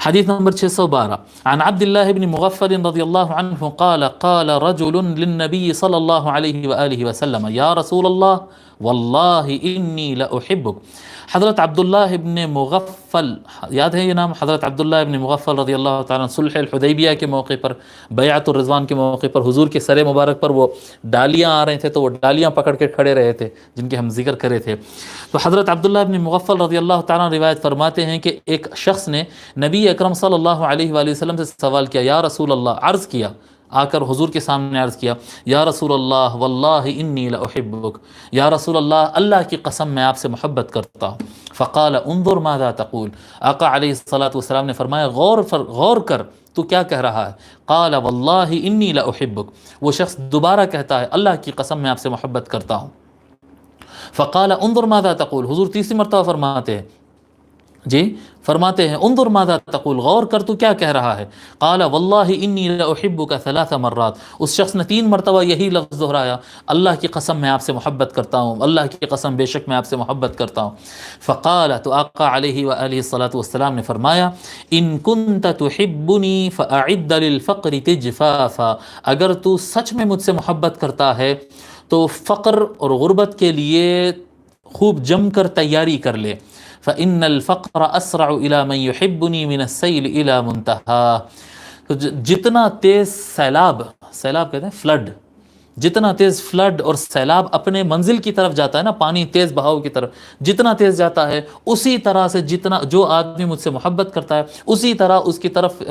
حدیث نمبر 612 عن عبد الله بن مغفل رضی اللہ عنہ قال قال رجل للنبي صلی اللہ علیہ وآلہ وسلم یا رسول اللہ واللہ انی لأحبک. حضرت عبداللہ ابن مغفل، یاد ہے یہ نام، حضرت عبداللہ ابن مغفل رضی اللہ تعالیٰ صلح الحدیبیہ کے موقع پر، بیعت الرضوان کے موقع پر، حضور کے سر مبارک پر وہ ڈالیاں آ رہے تھے تو وہ ڈالیاں پکڑ کے کھڑے رہے تھے جن کے ہم ذکر کرے تھے. تو حضرت عبداللہ ابن مغفل رضی اللہ تعالیٰ روایت فرماتے ہیں کہ ایک شخص نے نبی اکرم صلی اللہ علیہ وآلہ وسلم سے سوال کیا، یا رسول اللہ، عرض کیا، آ کر حضور کے سامنے عرض کیا، یا رسول اللہ واللہ انی لأحبک، یا رسول اللہ، اللہ کی قسم میں آپ سے محبت کرتا ہوں. فقال انظر ماذا تقول، آقا علیہ الصلاۃ والسلام نے فرمایا غور کر تو کیا کہہ رہا ہے. قال واللہ انی لأحبک، وہ شخص دوبارہ کہتا ہے اللہ کی قسم میں آپ سے محبت کرتا ہوں. فقال انظر ماذا تقول، حضور تیسری مرتبہ فرماتے ہیں، جی فرماتے ہیں انظر ماذا تقول، غور کر تو کیا کہہ رہا ہے. قال واللہ انی لأحبک 3 مرات، اس شخص نے 3 مرتبہ یہی لفظ دہرایا، اللہ کی قسم میں آپ سے محبت کرتا ہوں، اللہ کی قسم بے شک میں آپ سے محبت کرتا ہوں. فقال، تو آقا علیہ وآلہ الصلاۃ والسلام نے فرمایا، ان کنت تحبنی فاعد للفقر تجفافا، اگر تو سچ میں مجھ سے محبت کرتا ہے تو فقر اور غربت کے لیے خوب جم کر تیاری کر لے. فإن الفقر أسرع إلى من يحبني من السيل إلى منتهى، تو جتنا تیز سیلاب کہتے ہیں فلڈ، جتنا تیز فلڈ اور سیلاب اپنے منزل کی طرف جاتا ہے نا، پانی تیز بہاؤ کی طرف جتنا تیز جاتا ہے، اسی طرح سے جتنا جو آدمی مجھ سے محبت کرتا ہے اسی طرح اس کی طرف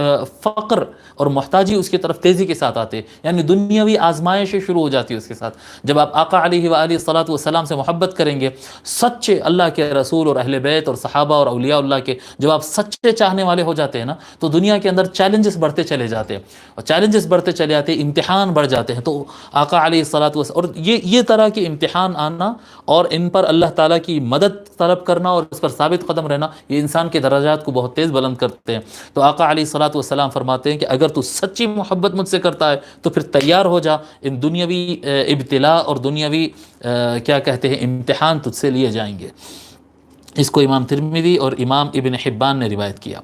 فقر اور محتاجی اس کی طرف تیزی کے ساتھ آتے، یعنی دنیاوی آزمائشیں شروع ہو جاتی ہے اس کے ساتھ. جب آپ آقا علیہ وآلہ الصلاۃ والسلام سے محبت کریں گے، سچے اللہ کے رسول اور اہل بیت اور صحابہ اور اولیاء اللہ کے جب آپ سچے چاہنے والے ہو جاتے ہیں نا، تو دنیا کے اندر چیلنجز بڑھتے چلے جاتے ہیں، اور چیلنجز بڑھتے چلے جاتے ہیں، امتحان بڑھ جاتے ہیں. تو آقا علیہ الصلاۃ والسلام اور یہ طرح کے امتحان آنا اور ان پر اللہ تعالیٰ کی مدد طلب کرنا اور اس پر ثابت قدم رہنا، یہ انسان کے درجات کو بہت تیز بلند کرتے ہیں. تو آقا علیہ الصلاۃ والسلام فرماتے ہیں کہ اگر تو سچی محبت مجھ سے کرتا ہے تو پھر تیار ہو جا، ان دنیاوی ابتلاء اور دنیاوی کیا کہتے ہیں امتحان تجھ سے لیے جائیں گے. اس کو امام ترمذی اور امام ابن حبان نے روایت کیا.